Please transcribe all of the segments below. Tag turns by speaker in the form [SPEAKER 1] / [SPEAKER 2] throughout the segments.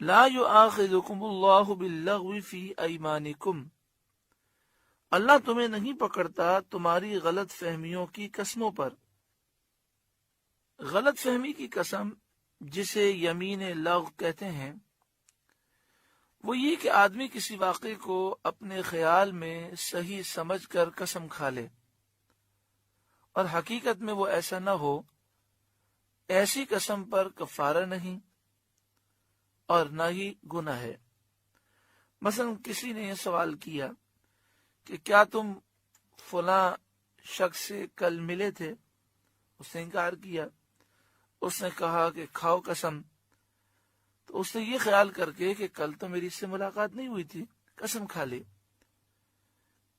[SPEAKER 1] لا یؤاخذکم اللہ باللغو فی ایمانکم، اللہ تمہیں نہیں پکڑتا تمہاری غلط فہمیوں کی قسموں پر۔ غلط فہمی کی قسم جسے یمین لغو کہتے ہیں وہ یہ کہ آدمی کسی واقعے کو اپنے خیال میں صحیح سمجھ کر قسم کھا لے اور حقیقت میں وہ ایسا نہ ہو۔ ایسی قسم پر کفارہ نہیں اور نہ ہی گناہ ہے۔ مثلا کسی نے یہ سوال کیا کہ کیا تم فلاں شخص سے کل ملے تھے؟ اس نے انکار کیا۔ اس نے کہا کہ کھاؤ قسم، تو اس نے یہ خیال کر کے کہ کل تو میری اس سے ملاقات نہیں ہوئی تھی، قسم کھا لی۔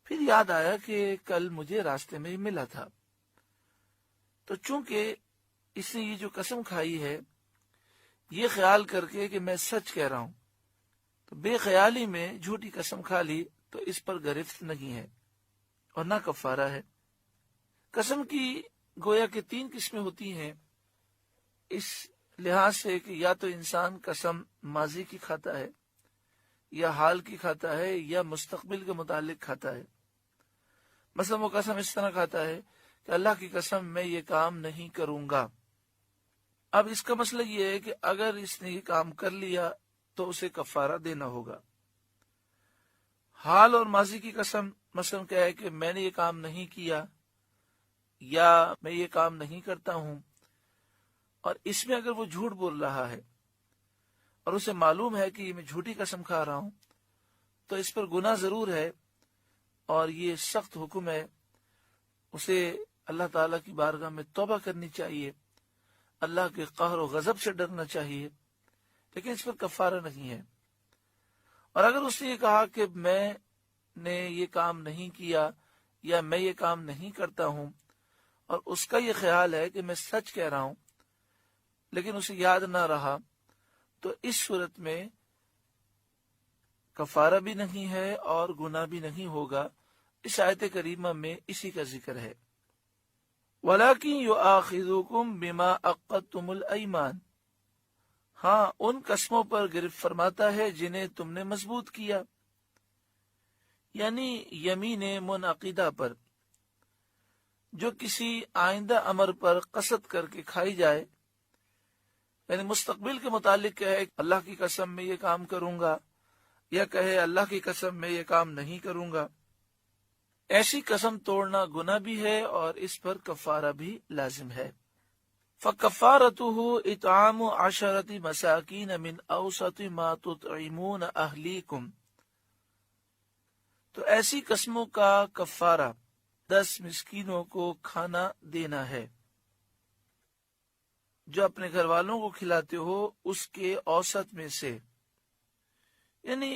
[SPEAKER 1] پھر یاد آیا کہ کل مجھے راستے میں ملا تھا، تو چونکہ اس نے یہ جو قسم کھائی ہے یہ خیال کر کے کہ میں سچ کہہ رہا ہوں، تو بے خیالی میں جھوٹی قسم کھا لی، تو اس پر گرفت نہیں ہے اور نہ کفارہ ہے۔ قسم کی گویا کہ 3 قسمیں ہوتی ہیں، اس لحاظ سے کہ یا تو انسان قسم ماضی کی کھاتا ہے، یا حال کی کھاتا ہے، یا مستقبل کے متعلق کھاتا ہے۔ مثلا وہ قسم اس طرح کھاتا ہے کہ اللہ کی قسم میں یہ کام نہیں کروں گا۔ اب اس کا مسئلہ یہ ہے کہ اگر اس نے یہ کام کر لیا تو اسے کفارہ دینا ہوگا۔ حال اور ماضی کی قسم مثلا کیا ہے کہ میں نے یہ کام نہیں کیا یا میں یہ کام نہیں کرتا ہوں، اور اس میں اگر وہ جھوٹ بول رہا ہے اور اسے معلوم ہے کہ میں جھوٹی قسم کھا رہا ہوں تو اس پر گناہ ضرور ہے، اور یہ سخت حکم ہے۔ اسے اللہ تعالیٰ کی بارگاہ میں توبہ کرنی چاہیے، اللہ کے قہر و غضب سے ڈرنا چاہیے، لیکن اس پر کفارہ نہیں ہے۔ اور اگر اس نے یہ کہا کہ میں نے یہ کام نہیں کیا یا میں یہ کام نہیں کرتا ہوں، اور اس کا یہ خیال ہے کہ میں سچ کہہ رہا ہوں لیکن اسے یاد نہ رہا، تو اس صورت میں کفارہ بھی نہیں ہے اور گناہ بھی نہیں ہوگا۔ اس آیت کریمہ میں اسی کا ذکر ہے۔ وَلَكِنْ يُؤَاخِذُكُمْ بِمَا عَقَّدتُّمُ الْأَيْمَانَ، ہاں ان قسموں پر گرفت فرماتا ہے جنہیں تم نے مضبوط کیا، یعنی یمین منعقدہ پر، جو کسی آئندہ امر پر قصد کر کے کھائی جائے، یعنی مستقبل کے متعلق کہے اللہ کی قسم میں یہ کام کروں گا، یا کہے اللہ کی قسم میں یہ کام نہیں کروں گا۔ ایسی قسم توڑنا گناہ بھی ہے اور اس پر کفارہ بھی لازم ہے۔ فَكَفَّارَتُهُ إِطْعَامُ 10 مَسَاكِينَ مِنْ أَوْسَطِ مَا تُطْعِمُونَ أَهْلِيكُمْ، تو ایسی قسموں کا کفارہ 10 مسکینوں کو کھانا دینا ہے، جو اپنے گھر والوں کو کھلاتے ہو اس کے اوسط میں سے، یعنی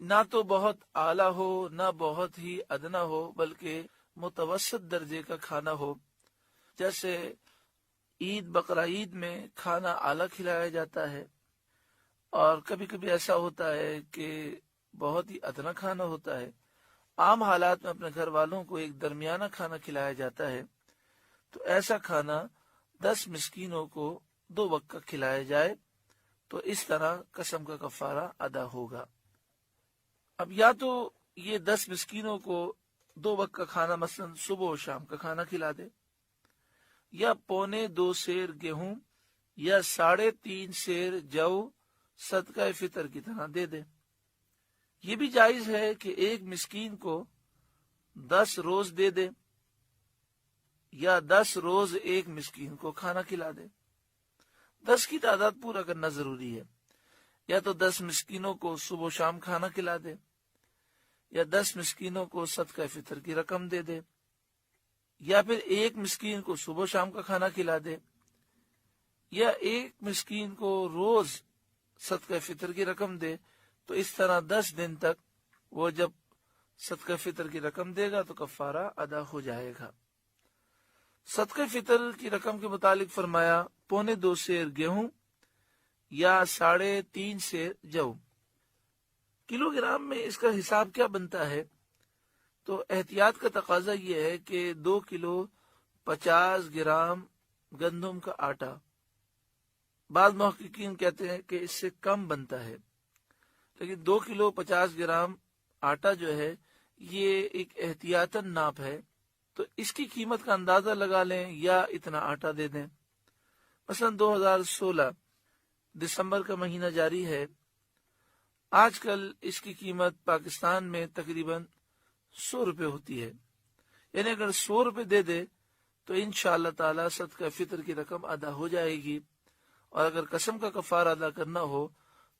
[SPEAKER 1] نہ تو بہت اعلیٰ ہو نہ بہت ہی ادنا ہو، بلکہ متوسط درجے کا کھانا ہو۔ جیسے عید بقرعید میں کھانا اعلیٰ کھلایا جاتا ہے، اور کبھی کبھی ایسا ہوتا ہے کہ بہت ہی ادنا کھانا ہوتا ہے۔ عام حالات میں اپنے گھر والوں کو ایک درمیانہ کھانا کھلایا جاتا ہے، تو ایسا کھانا 10 مسکینوں کو 2 وقت کا کھلایا جائے، تو اس طرح قسم کا کفارہ ادا ہوگا۔ اب یا تو یہ 10 مسکینوں کو 2 وقت کا کھانا مثلا صبح و شام کا کھانا کھلا دے، یا 1.25 سیر گیہوں یا 3.5 سیر جو صدقہ فطر کی طرح دے دے۔ یہ بھی جائز ہے کہ ایک مسکین کو 10 روز دے دے، یا 10 روز ایک مسکین کو کھانا کھلا دے۔ 10 کی تعداد پورا کرنا ضروری ہے، یا تو 10 مسکینوں کو صبح و شام کھانا کھلا دے، یا 10 مسکینوں کو صدقہ فطر کی رقم دے دے، یا پھر ایک مسکین کو صبح و شام کا کھانا کھلا دے، یا ایک مسکین کو روز صدقہ فطر کی رقم دے۔ تو اس طرح 10 دن تک وہ جب صدقہ فطر کی رقم دے گا تو کفارہ ادا ہو جائے گا۔ صدقہ فطر کی رقم کے متعلق فرمایا 1.25 سیر گیہوں یا 3.5 سیر جو۔ کلو گرام میں اس کا حساب کیا بنتا ہے؟ تو احتیاط کا تقاضا یہ ہے کہ 2 کلو 50 گرام گندم کا آٹا، بعض محققین کہتے ہیں کہ اس سے کم بنتا ہے، لیکن 2 کلو 50 گرام آٹا جو ہے یہ ایک احتیاطاً ناپ ہے، تو اس کی قیمت کا اندازہ لگا لیں یا اتنا آٹا دے دیں۔ مثلا 2016 دسمبر کا مہینہ جاری ہے، آج کل اس کی قیمت پاکستان میں تقریباً 100 روپے ہوتی ہے، یعنی اگر 100 روپے دے دے تو انشاءاللہ تعالی صدقہ فطر کی رقم ادا ہو جائے گی۔ اور اگر قسم کا کفارہ ادا کرنا ہو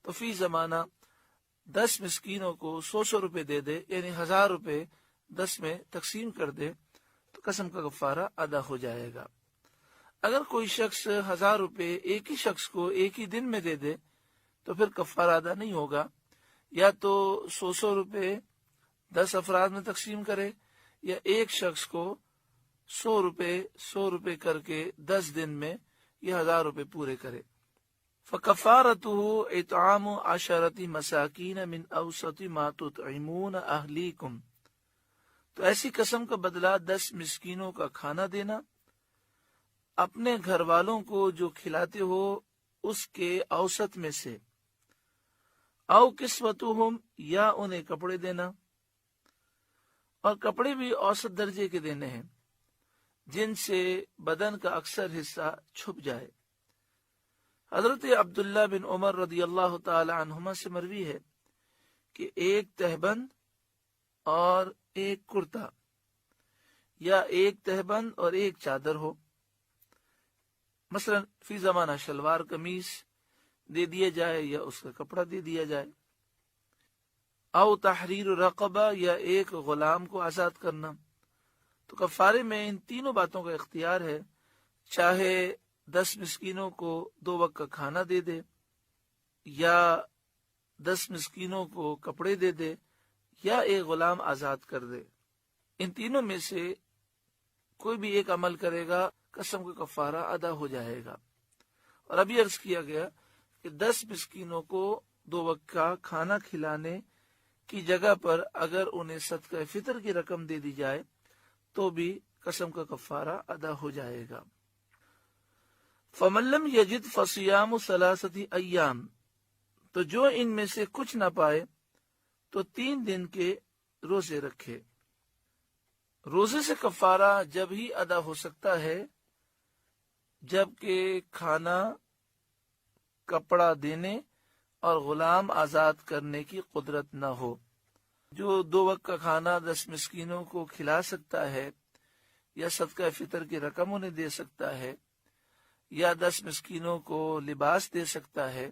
[SPEAKER 1] تو فی زمانہ 10 مسکینوں کو 100 روپے دے دے، یعنی 1000 روپے 10 میں تقسیم کر دے تو قسم کا کفارہ ادا ہو جائے گا۔ اگر کوئی شخص 1000 روپے ایک ہی شخص کو ایک ہی دن میں دے دے تو پھر کفارہ ادا نہیں ہوگا، یا تو 100 روپے 10 افراد میں تقسیم کرے، یا ایک شخص کو 100 روپے کر کے 10 دن میں یہ 1000 روپے پورے کرے۔ فَكَفَارَتُهُ إِطْعَامُ عَشَرَةِ مَسَاكِينَ مِنْ أَوْسَطِ مَا تُطْعِمُونَ أَهْلِيكُمْ، تو ایسی قسم کا بدلہ 10 مسکینوں کا کھانا دینا، اپنے گھر والوں کو جو کھلاتے ہو اس کے اوسط میں سے، او کسوتہم، یا انہیں کپڑے دینا، اور کپڑے بھی اوسط درجے کے دینے ہیں جن سے بدن کا اکثر حصہ چھپ جائے۔ حضرت عبداللہ بن عمر رضی اللہ تعالی عنہما سے مروی ہے کہ ایک تہبند اور ایک کرتا، یا ایک تہبند اور ایک چادر ہو، مثلا فی زمانہ شلوار قمیص دے دیا جائے یا اس کا کپڑا دے دیا جائے، او تحریر رقبہ، یا ایک غلام کو آزاد کرنا، تو کفارے میں ان تینوں باتوں کا اختیار ہے، چاہے 10 مسکینوں کو 2 وقت کا کھانا دے دے، یا 10 مسکینوں کو کپڑے دے دے، یا ایک غلام آزاد کر دے۔ ان تینوں میں سے کوئی بھی ایک عمل کرے گا، قسم کا کفارہ ادا ہو جائے گا۔ اور ابھی عرض کیا گیا کہ 10 مسکینوں کو 2 وقت کا کھانا کھلانے کی جگہ پر اگر انہیں صدقہ فطر کی رقم دے دی جائے تو بھی قسم کا کفارہ ادا ہو جائے گا۔ فَمَن لَّمْ يَجِدْ فَصِيَامُ 3 ایام، تو جو ان میں سے کچھ نہ پائے تو 3 دن کے روزے رکھے۔ روزے سے کفارہ جب ہی ادا ہو سکتا ہے جبکہ کھانا، کپڑا دینے اور غلام آزاد کرنے کی قدرت نہ ہو۔ جو 2 وقت کا کھانا 10 مسکینوں کو کھلا سکتا ہے، یا صدقہ فطر کی رقم انہیں دے سکتا ہے، یا 10 مسکینوں کو لباس دے سکتا ہے،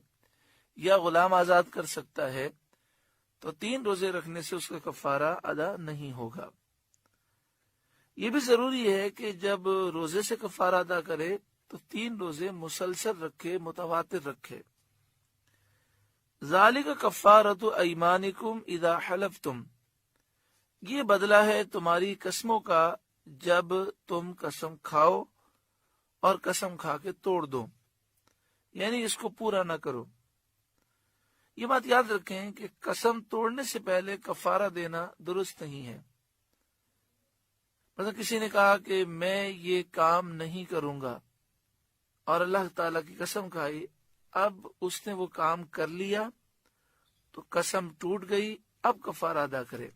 [SPEAKER 1] یا غلام آزاد کر سکتا ہے، تو 3 روزے رکھنے سے اس کا کفارہ ادا نہیں ہوگا۔ یہ بھی ضروری ہے کہ جب روزے سے کفارہ ادا کرے تو 3 روزے مسلسل رکھے، متواتر رکھے۔ ذالک کفارۃ ایمانکم اذا حلفتم، یہ بدلہ ہے تمہاری قسموں کا جب تم قسم کھاؤ اور قسم کھا کے توڑ دو، یعنی اس کو پورا نہ کرو۔ یہ بات یاد رکھیں کہ قسم توڑنے سے پہلے کفارہ دینا درست نہیں ہے۔ مثلا کسی نے کہا کہ میں یہ کام نہیں کروں گا اور اللہ تعالیٰ کی قسم کھائی، اب اس نے وہ کام کر لیا تو قسم ٹوٹ گئی، اب کفارہ ادا کرے۔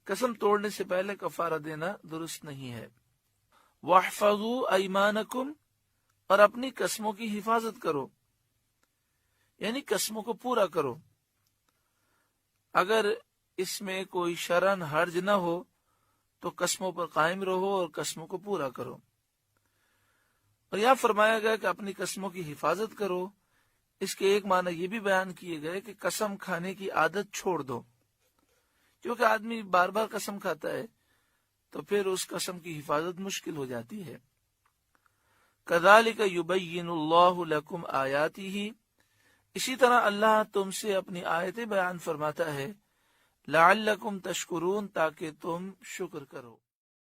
[SPEAKER 1] قسم توڑنے سے پہلے کفارہ دینا درست نہیں ہے۔ وَاحْفَظُوا أَيْمَانَكُمْ، اور اپنی قسموں کی حفاظت کرو، یعنی قسموں کو پورا کرو۔ اگر اس میں کوئی شرعاً حرج نہ ہو تو قسموں پر قائم رہو اور قسموں کو پورا کرو۔ اور یہاں فرمایا گیا کہ اپنی قسموں کی حفاظت کرو، اس کے ایک معنی یہ بھی بیان کیے گئے کہ قسم کھانے کی عادت چھوڑ دو، کیونکہ آدمی بار بار قسم کھاتا ہے تو پھر اس قسم کی حفاظت مشکل ہو جاتی ہے۔ كَذَلِكَ يُبَيِّنُ اللَّهُ لَكُمْ آيَاتِهِ، اسی طرح اللہ تم سے اپنی آیتیں بیان فرماتا ہے، لَعَلَّكُمْ تَشْكُرُونَ، تاکہ تم شکر کرو۔